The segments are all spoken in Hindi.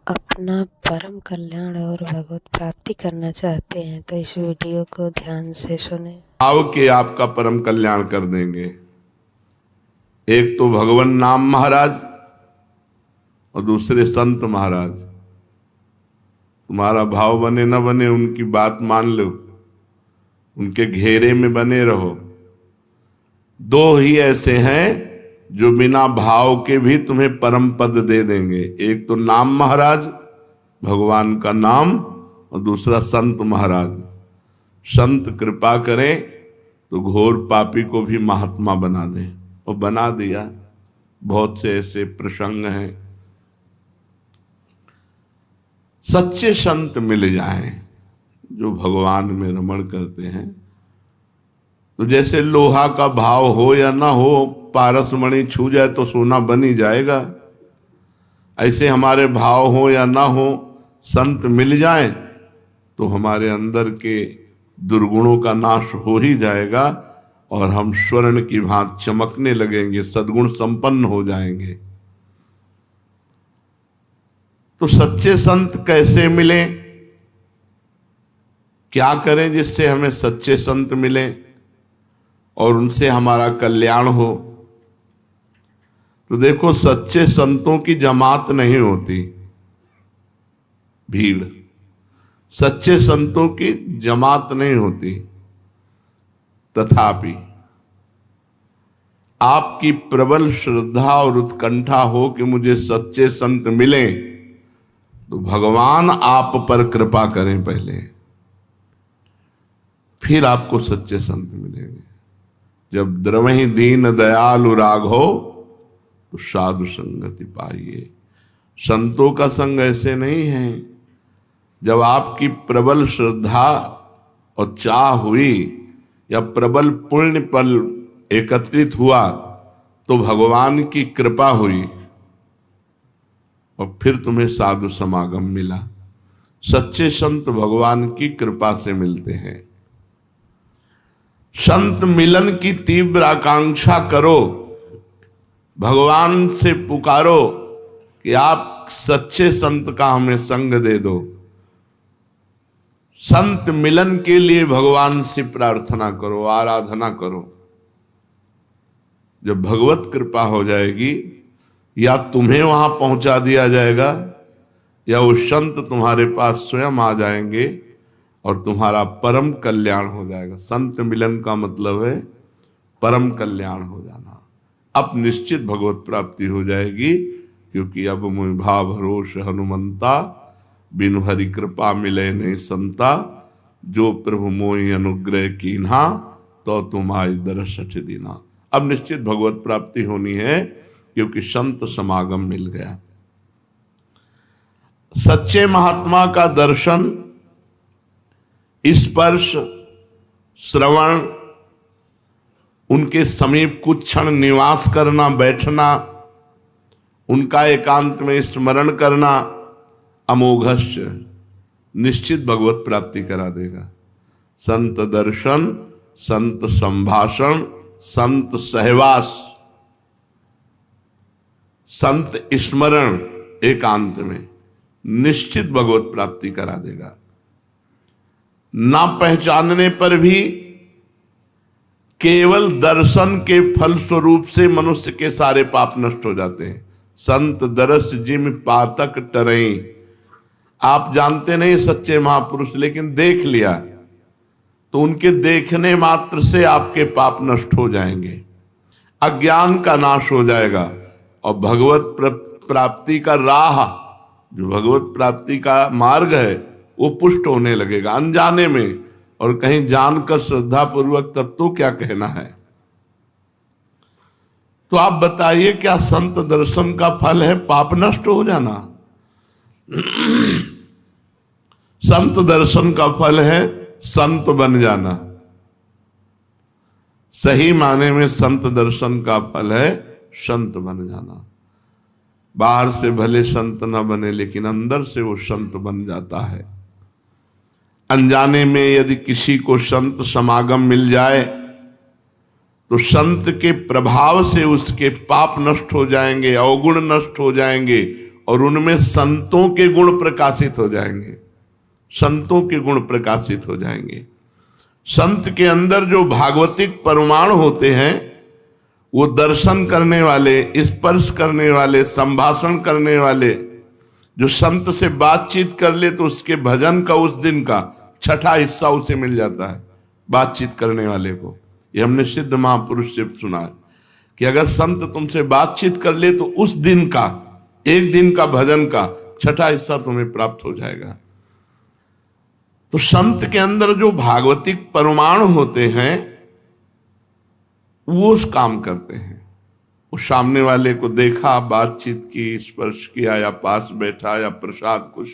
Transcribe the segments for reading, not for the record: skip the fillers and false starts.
अपना परम कल्याण और भगवत प्राप्ति करना चाहते हैं तो इस वीडियो को ध्यान से सुने। भाव के आपका परम कल्याण कर देंगे। एक तो भगवान नाम महाराज और दूसरे संत महाराज। तुम्हारा भाव बने न बने, उनकी बात मान लो, उनके घेरे में बने रहो। दो ही ऐसे हैं जो बिना भाव के भी तुम्हें परम पद दे देंगे। एक तो नाम महाराज, भगवान का नाम, और दूसरा संत महाराज। संत कृपा करें तो घोर पापी को भी महात्मा बना दें, और बना दिया। बहुत से ऐसे प्रसंग हैं। सच्चे संत मिल जाएं जो भगवान में रमण करते हैं, तो जैसे लोहा का भाव हो या ना हो, पारस मणि छू जाए तो सोना बन ही जाएगा। ऐसे हमारे भाव हो या ना हो, संत मिल जाएं तो हमारे अंदर के दुर्गुणों का नाश हो ही जाएगा और हम स्वर्ण की भांति चमकने लगेंगे, सद्गुण संपन्न हो जाएंगे। तो सच्चे संत कैसे मिलें, क्या करें जिससे हमें सच्चे संत मिले और उनसे हमारा कल्याण हो? तो देखो, सच्चे संतों की जमात नहीं होती, भीड़। सच्चे संतों की जमात नहीं होती। तथापि आपकी प्रबल श्रद्धा और उत्कंठा हो कि मुझे सच्चे संत मिले, तो भगवान आप पर कृपा करें पहले, फिर आपको सच्चे संत मिलेंगे। जब द्रवहि दीन दयालु राघो तो साधु संगति पाइए। संतों का संग ऐसे नहीं है। जब आपकी प्रबल श्रद्धा और चाह हुई या प्रबल पुण्य पल एकत्रित हुआ तो भगवान की कृपा हुई और फिर तुम्हें साधु समागम मिला। सच्चे संत भगवान की कृपा से मिलते हैं। संत मिलन की तीव्र आकांक्षा करो, भगवान से पुकारो कि आप सच्चे संत का हमें संग दे दो। संत मिलन के लिए भगवान से प्रार्थना करो, आराधना करो। जब भगवत कृपा हो जाएगी, या तुम्हें वहां पहुंचा दिया जाएगा या वो संत तुम्हारे पास स्वयं आ जाएंगे और तुम्हारा परम कल्याण हो जाएगा। संत मिलन का मतलब है परम कल्याण हो जाना। अब निश्चित भगवत प्राप्ति हो जाएगी, क्योंकि अब मोहि भाव भरोस हनुमंता, बिनु हरि कृपा मिले नहीं संता, जो प्रभु मोहि अनुग्रह कीन्हा, तो तुम आय दरसठ दीना। अब निश्चित भगवत प्राप्ति होनी है, क्योंकि संत समागम मिल गया। सच्चे महात्मा का दर्शन, स्पर्श, श्रवण, उनके समीप कुछ क्षण निवास करना, बैठना, उनका एकांत में स्मरण करना, अमोघस्य निश्चित भगवत प्राप्ति करा देगा। संत दर्शन, संत संभाषण, संत सहवास, संत स्मरण एकांत में निश्चित भगवत प्राप्ति करा देगा। ना पहचानने पर भी केवल दर्शन के फल स्वरूप से मनुष्य के सारे पाप नष्ट हो जाते हैं। संत दरस जिम पातक टरई। आप जानते नहीं सच्चे महापुरुष, लेकिन देख लिया तो उनके देखने मात्र से आपके पाप नष्ट हो जाएंगे, अज्ञान का नाश हो जाएगा और भगवत प्राप्ति का राह, जो भगवत प्राप्ति का मार्ग है, वो पुष्ट होने लगेगा अनजाने में। और कहीं जानकर श्रद्धा पूर्वक तब तो क्या कहना है। तो आप बताइए, क्या संत दर्शन का फल है पाप नष्ट हो जाना? संत दर्शन का फल है संत बन जाना। सही माने में संत दर्शन का फल है संत बन जाना। बाहर से भले संत न बने, लेकिन अंदर से वो संत बन जाता है। अनजाने में यदि किसी को संत समागम मिल जाए तो संत के प्रभाव से उसके पाप नष्ट हो जाएंगे, अवगुण नष्ट हो जाएंगे और उनमें संतों के गुण प्रकाशित हो जाएंगे, संतों के गुण प्रकाशित हो जाएंगे। संत के अंदर जो भागवतिक परमाणु होते हैं, वो दर्शन करने वाले, स्पर्श करने वाले, संभाषण करने वाले, जो संत से बातचीत कर ले तो उसके भजन का उस दिन का छठा हिस्सा उसे मिल जाता है, बातचीत करने वाले को। ये हमने सिद्ध महापुरुष से सुना है कि अगर संत तुमसे बातचीत कर ले तो उस दिन का, एक दिन का भजन का छठा हिस्सा तुम्हें प्राप्त हो जाएगा। तो संत के अंदर जो भागवतिक परमाणु होते हैं वो उस काम करते हैं। उस सामने वाले को देखा, बातचीत की, स्पर्श किया, या पास बैठा, या प्रसाद कुछ,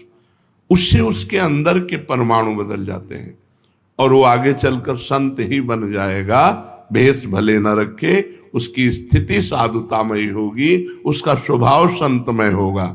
उससे उसके अंदर के परमाणु बदल जाते हैं और वो आगे चलकर संत ही बन जाएगा। भेष भले न रखे, उसकी स्थिति साधुतामयी होगी, उसका स्वभाव संतमय होगा।